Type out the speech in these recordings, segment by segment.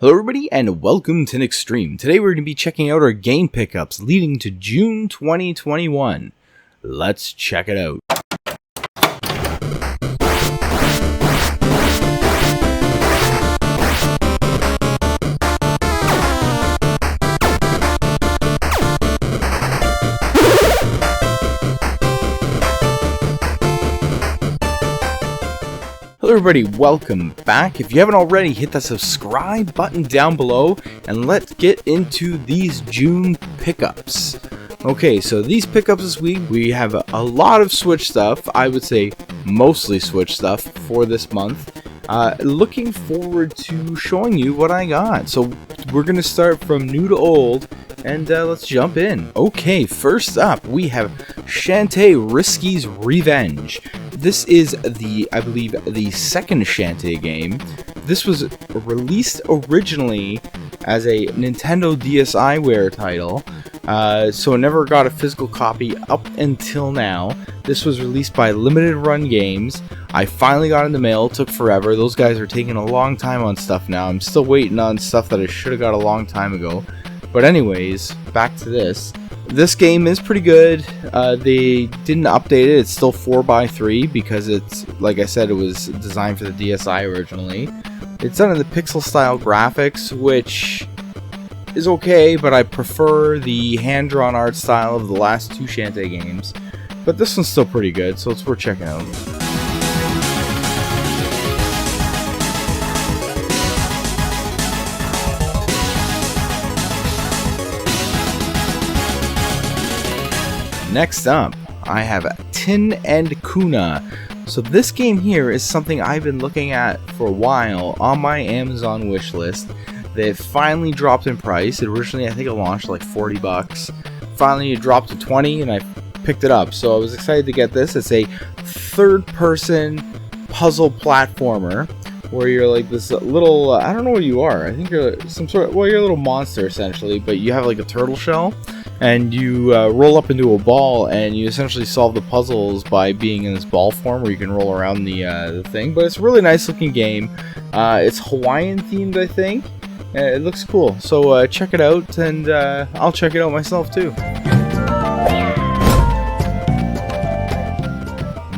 Hello everybody and welcome to niXtreme. Today we're going to be checking out our game pickups leading to June 2021. Let's check it out. Hello everybody, welcome back. If you haven't already, hit that subscribe button down below and let's get into these June pickups. Okay, so these pickups this week, we have a lot of Switch stuff. I would say mostly Switch stuff for this month. Looking forward to showing you what I got. So we're going to start from new to old and let's jump in. Okay, first up we have Shantaes Revenge. This is I believe, the second Shantae game. This was released originally as a Nintendo DSiWare title, so it never got a physical copy up until now. This was released by Limited Run Games. I finally got in the mail. It took forever. Those guys are taking a long time on stuff now. I'm still waiting on stuff that I should have got a long time ago. But anyways, back to this. This game is pretty good. They didn't update it. It's still 4x3 because it's, like I said, it was designed for the DSi originally. It's done in the pixel style graphics, which is okay, but I prefer the hand-drawn art style of the last two Shantae games. But this one's still pretty good, so it's worth checking out. Next up, I have Tin and Kuna. So this game here is something I've been looking at for a while on my Amazon wishlist. They finally dropped in price. Originally, I think it launched like 40 bucks. Finally, it dropped to 20 and I picked it up. So I was excited to get this. It's a third-person puzzle platformer where you're like this little, I don't know what you are. I think you're some sort of, well, you're a little monster essentially, but you have like a turtle shell. And you roll up into a ball, and you essentially solve the puzzles by being in this ball form where you can roll around the thing. But it's a really nice looking game. It's Hawaiian themed, I think. It looks cool. So check it out, and I'll check it out myself too.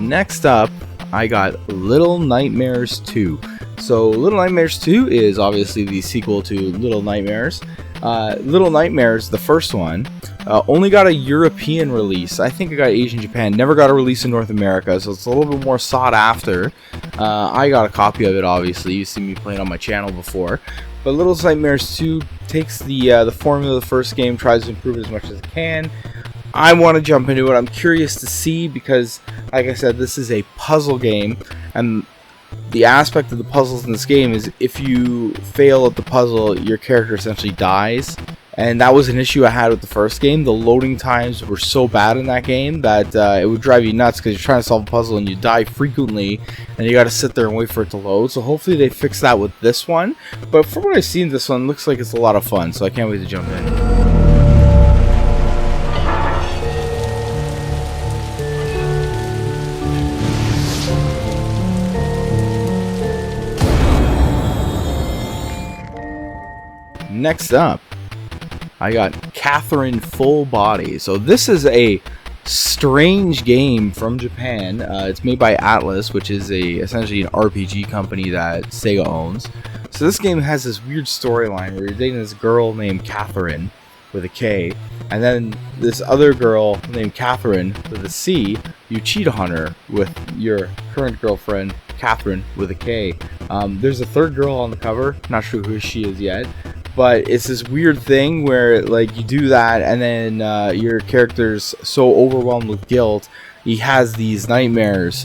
Next up, I got Little Nightmares 2. So Little Nightmares 2 is obviously the sequel to Little Nightmares. Little Nightmares, the first one, only got a European release. I think it got Asian Japan. Never got a release in North America, so it's a little bit more sought after. I got a copy of it, obviously. You've seen me play it on my channel before. But Little Nightmares 2 takes the formula of the first game, tries to improve it as much as it can. I want to jump into it. I'm curious to see because, like I said, this is a puzzle game, and the aspect of the puzzles in this game is if you fail at the puzzle, your character essentially dies. And that was an issue I had with the first game. The loading times were so bad in that game that it would drive you nuts because you're trying to solve a puzzle and you die frequently and you got to sit there and wait for it to load. So hopefully they fix that with this one. But from what I've seen, this one looks like it's a lot of fun, so I can't wait to jump in. Next up, I got Katherine Full Body. So this is a strange game from Japan. It's made by Atlas, which is essentially an RPG company that Sega owns. So this game has this weird storyline where you're dating this girl named Katherine with a K, and then this other girl named Katherine with a C. You cheat on her with your current girlfriend, Katherine with a K. There's a third girl on the cover. Not sure who she is yet. But it's this weird thing where, like, you do that, and then your character's so overwhelmed with guilt, he has these nightmares,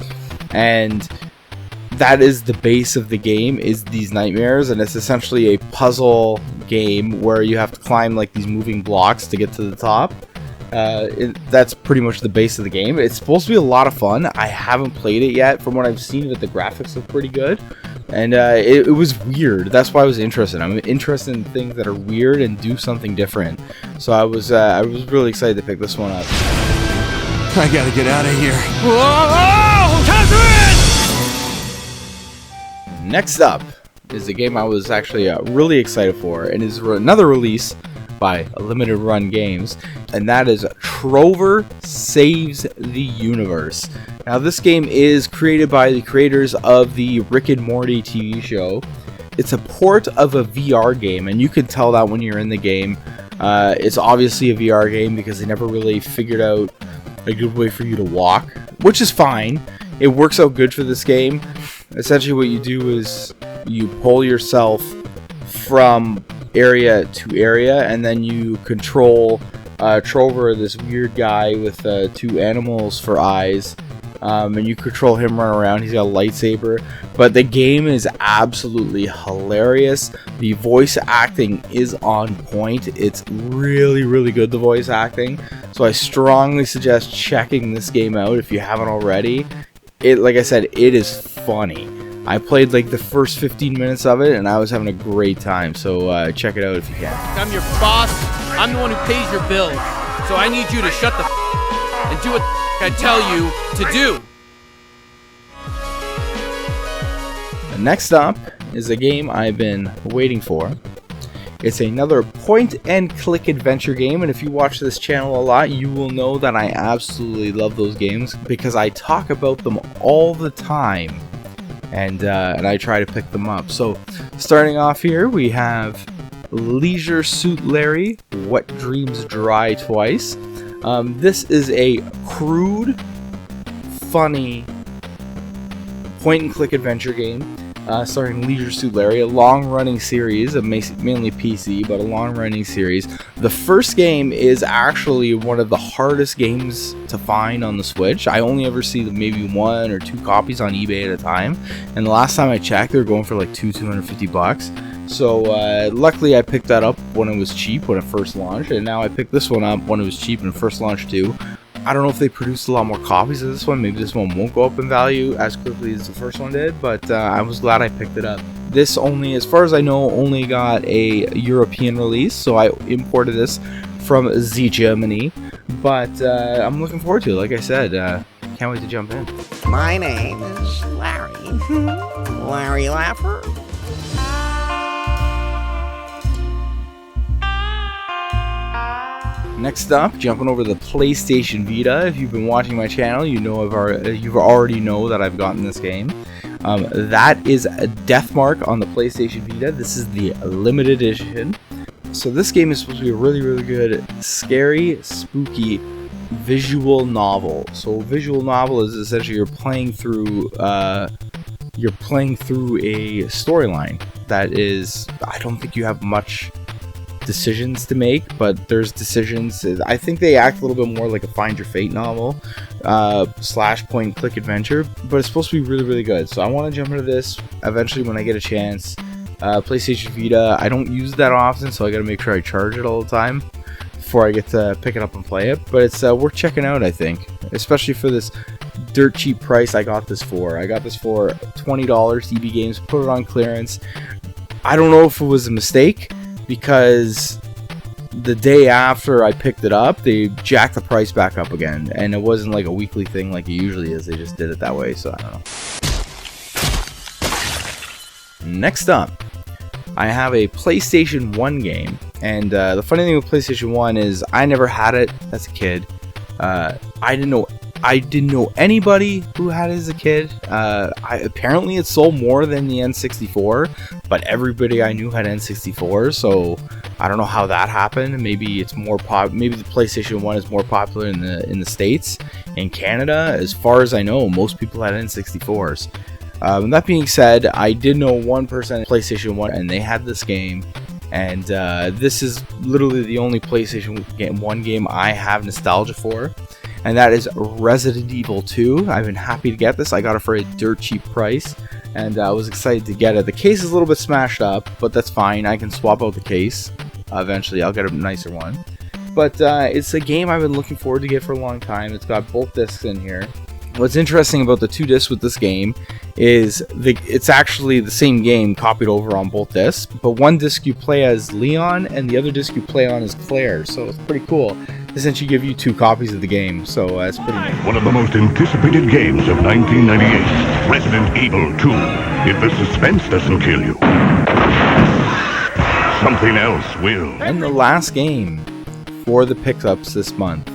and that is the base of the game, is these nightmares, and it's essentially a puzzle game where you have to climb, like, these moving blocks to get to the top. That's pretty much the base of the game. It's supposed to be a lot of fun. I haven't played it yet. From what I've seen, but the graphics look pretty good. And it was weird. That's why I was interested. I'm interested in things that are weird and do something different. So I was really excited to pick this one up. I gotta get out of here. Whoa! Katherine! Next up, is a game I was actually really excited for, and is another release by Limited Run Games, and that is Trotter Saves the Universe. Now, this game is created by the creators of the Rick and Morty TV show. It's a port of a VR game, and you can tell that when you're in the game. It's obviously a VR game because they never really figured out a good way for you to walk, which is fine. It works out good for this game. Essentially what you do is you pull yourself from area to area, and then you control Trotter, this weird guy with two animals for eyes, and you control him run around. He's got a lightsaber, but the game is absolutely hilarious. The voice acting is on point. It's really, really good, the voice acting. So I strongly suggest checking this game out if you haven't already. Like I said, it is funny. I played like the first 15 minutes of it, and I was having a great time. So check it out if you can. I'm your boss. I'm the one who pays your bills. So I need you to shut the and do what I tell you to do. Next up is a game I've been waiting for. It's another point-and-click adventure game, and if you watch this channel a lot, you will know that I absolutely love those games because I talk about them all the time, and I try to pick them up. So, starting off here, we have Leisure Suit Larry, Wet Dreams Dry Twice. This is a crude, funny point-and-click adventure game. Starring Leisure Suit Larry, a long-running series, mainly PC, but a long-running series. The first game is actually one of the hardest games to find on the Switch. I only ever see maybe 1 or 2 copies on eBay at a time, and the last time I checked, they were going for like $250. So luckily I picked that up when it was cheap, when it first launched, and now I picked this one up when it was cheap and it first launched too. I don't know if they produced a lot more copies of this one. Maybe this one won't go up in value as quickly as the first one did, but I was glad I picked it up. This only, as far as I know, only got a European release, so I imported this from Germany, but I'm looking forward to it. Like I said, can't wait to jump in. My name is Larry. Larry Laffer. Next up, jumping over the PlayStation Vita. If you've been watching my channel, you already know that I've gotten this game. That is a Deathmark on the PlayStation Vita. This is the limited edition. So this game is supposed to be a really, really good, scary, spooky visual novel. So a visual novel is essentially you're playing through a storyline that is, I don't think you have much decisions to make, but there's decisions. I think they act a little bit more like a Find Your Fate novel / point and click adventure, but it's supposed to be really, really good. So I want to jump into this eventually when I get a chance. PlayStation Vita, I don't use that often, so I got to make sure I charge it all the time before I get to pick it up and play it, but it's worth checking out, I think, especially for this dirt cheap price I got this for. I got this for $20. EB Games put it on clearance. I don't know if it was a mistake, because the day after I picked it up, they jacked the price back up again, and it wasn't like a weekly thing like it usually is. They just did it that way, so I don't know. Next up, I have a PlayStation 1 game, and the funny thing with PlayStation 1 is I never had it as a kid. I didn't know anybody who had it as a kid. Apparently it sold more than the N64, but everybody I knew had N64, so I don't know how that happened. Maybe it's more maybe the PlayStation 1 is more popular in the States. In Canada, as far as I know, most people had N64s. That being said, I did know one person at PlayStation 1, and they had this game. And this is literally the only PlayStation 1 game I have nostalgia for, and that is Resident Evil 2. I've been happy to get this. I got it for a dirt cheap price, and I was excited to get it. The case is a little bit smashed up, but that's fine. I can swap out the case. Eventually, I'll get a nicer one. But it's a game I've been looking forward to get for a long time. It's got both discs in here. What's interesting about the 2 discs with this game is it's actually the same game copied over on both discs, but one disc you play as Leon and the other disc you play on as Claire, so it's pretty cool. They essentially give you 2 copies of the game, so that's pretty neat. One of the most anticipated games of 1998, Resident Evil 2. If the suspense doesn't kill you, something else will. And the last game for the pickups this month.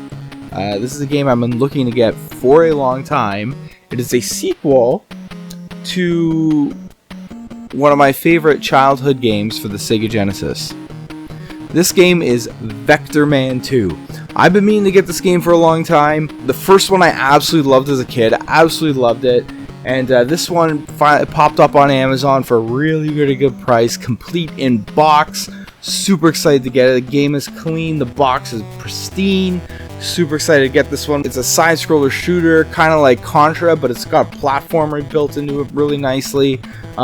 This is a game I've been looking to get for a long time. It is a sequel to one of my favorite childhood games for the Sega Genesis. This game is Vector Man 2. I've been meaning to get this game for a long time. The first one I absolutely loved as a kid. Absolutely loved it. And this one popped up on Amazon for a really good price. Complete in box. Super excited to get it. The game is clean. The box is pristine. Super excited to get this one. It's a side-scroller shooter, kind of like Contra, but it's got platformer built into it really nicely.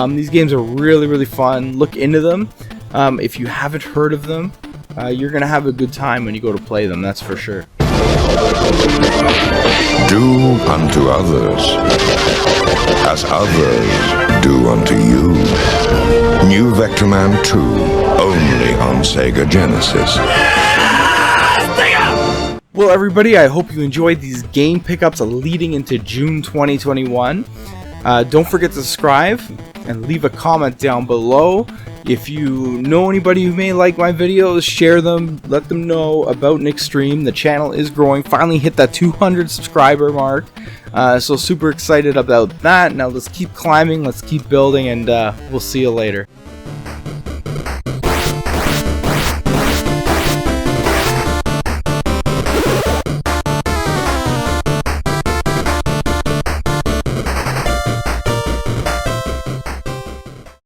These games are really fun. Look into them. If you haven't heard of them, you're going to have a good time when you go to play them, that's for sure. Do unto others as others do unto you. New Vector Man 2, only on Sega Genesis. Well, everybody, I hope you enjoyed these game pickups leading into June 2021. Don't forget to subscribe and leave a comment down below. If you know anybody who may like my videos, share them, let them know about niXtreme. The channel is growing, finally hit that 200 subscriber mark. So super excited about that. Now let's keep climbing, let's keep building, and we'll see you later.